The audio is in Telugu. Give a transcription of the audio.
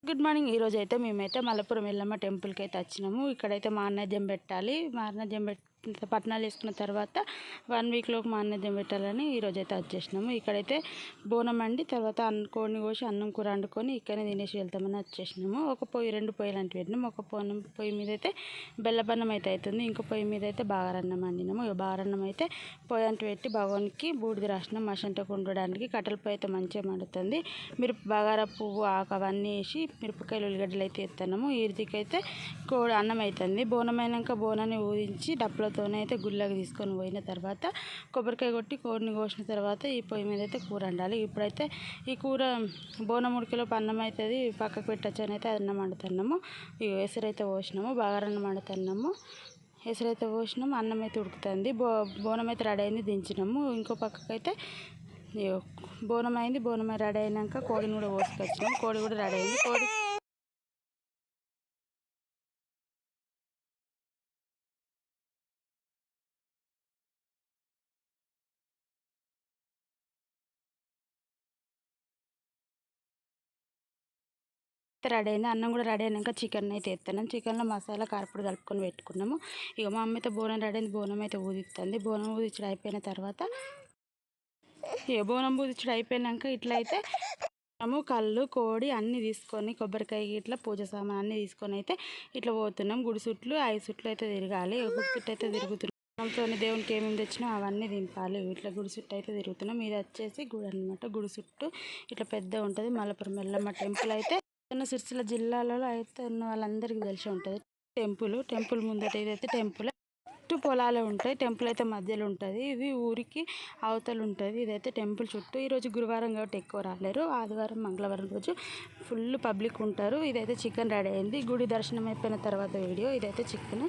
Good morning. ఈరోజు అయితే మేమైతే మలపురం ఎల్లమ్మ టెంపుల్కి అయితే వచ్చినాము. ఇక్కడైతే మాన్నద్యం పెట్టాలి. మాన్నద్యం పట్నాలు వేసుకున్న తర్వాత 1 వీక్లోకి మాన్నద్యం పెట్టాలని ఈరోజు అయితే వచ్చేసినాము. ఇక్కడైతే బోనం అండి, తర్వాత కోడిని కోసి అన్నం కూర వండుకొని ఇక్కడనే తినేసి వెళ్తామని వచ్చేసినాము. ఒక పొయ్యి 2 పొయ్యిలు అంటే పెట్టినాము. ఒక పొయ్యి మీద అయితే బెల్లపన్నం అయితే అవుతుంది, ఇంకో పొయ్యి మీద అయితే బాగారన్నం వండినాము. బాగారన్నం అయితే పొయ్యి అంటు పెట్టి భగవానికి బూడిద రాసినాం మసంటకు ఉండడానికి. కట్టెల పొయ్యి అయితే మంచిగా మండుతుంది. బగారా పువ్వు ఆకు అవన్నీ వేసి మిరపకాయలు ఉల్లిగడ్డలు అయితే ఎత్తున్నాము. ఈరికైతే అన్నం అవుతుంది. బోనం అయినాక బోనాన్ని ఊదించి డప్పులతోనైతే గుళ్ళకి తీసుకొని పోయిన తర్వాత కొబ్బరికాయ కొట్టి కోడిని కోసిన తర్వాత ఈ పొయ్యి మీద అయితే కూర వండాలి. ఇప్పుడైతే ఈ కూర బోనం ఉడికేలోపు అన్నం అవుతుంది, పక్కకు పెట్టచ్చని అయితే అన్నం వండుతున్నాము. ఎసరైతే పోసినాము, బగారన్నం వండుతున్నాము. ఎసరైతే పోసినాము, అన్నం అయితే ఉడుకుతుంది. బోనం అయితే రెడీ అయింది, దించినాము. ఇంకో పక్కకు అయితే బోనం అయింది. బోనం రెడీ అయినాక కోడిని కూడా కోసుకొచ్చినాం. కోడి కూడా రెడీ అయింది. కోడి రెడీ అయింది. అన్నం కూడా రెడీ అయినాక చికెన్ అయితే ఎత్తున్నాం. చికెన్లో మసాలా కారపొడి కలుపుకొని పెట్టుకున్నాము. ఇక మా అమ్మ అయితే బోనం రెడీ అయింది. బోనం అయితే ఊదిస్తుంది. బోనం ఊదించడం అయిపోయిన తర్వాత బోనం ఊదించడం అయిపోయినాక ఇట్లా అయితే కళ్ళు కోడి అన్నీ తీసుకొని కొబ్బరికాయ ఇట్లా పూజ సామాన్ అన్నీ తీసుకొని అయితే ఇట్లా పోతున్నాం. గుడి చుట్లు 5 చుట్లు అయితే తిరగాలి. గుడి చుట్టూ అయితే తిరుగుతున్నాం. దేవునికి ఏమేమి తెచ్చినా అవన్నీ దింపాలి. ఇట్లా గుడి చుట్టూ అయితే తిరుగుతున్నాం. ఇది వచ్చేసి గుడి అనమాట. గుడి చుట్టూ ఇట్లా పెద్ద ఉంటుంది. మలపురం ఎల్లమ్మ టెంపుల్ అయితే సిరిసిల్ల జిల్లాలలో అయితే ఉన్న వాళ్ళందరికీ తెలిసి ఉంటుంది. టెంపుల్ ముందట ఇదైతే టెంపుల్. చుట్టూ పొలాలే ఉంటాయి. టెంపుల్ అయితే మధ్యలో ఉంటుంది. ఇది ఊరికి అవతలు ఉంటుంది. ఇదైతే టెంపుల్ చుట్టూ. ఈరోజు గురువారం కాబట్టి ఎక్కువ రాలేరు. ఆదివారం మంగళవారం రోజు ఫుల్ పబ్లిక్ ఉంటారు. ఇదైతే చికెన్ రెడీ అయింది. గుడి దర్శనం అయిపోయిన తర్వాత వీడియో. ఇదైతే చికెన్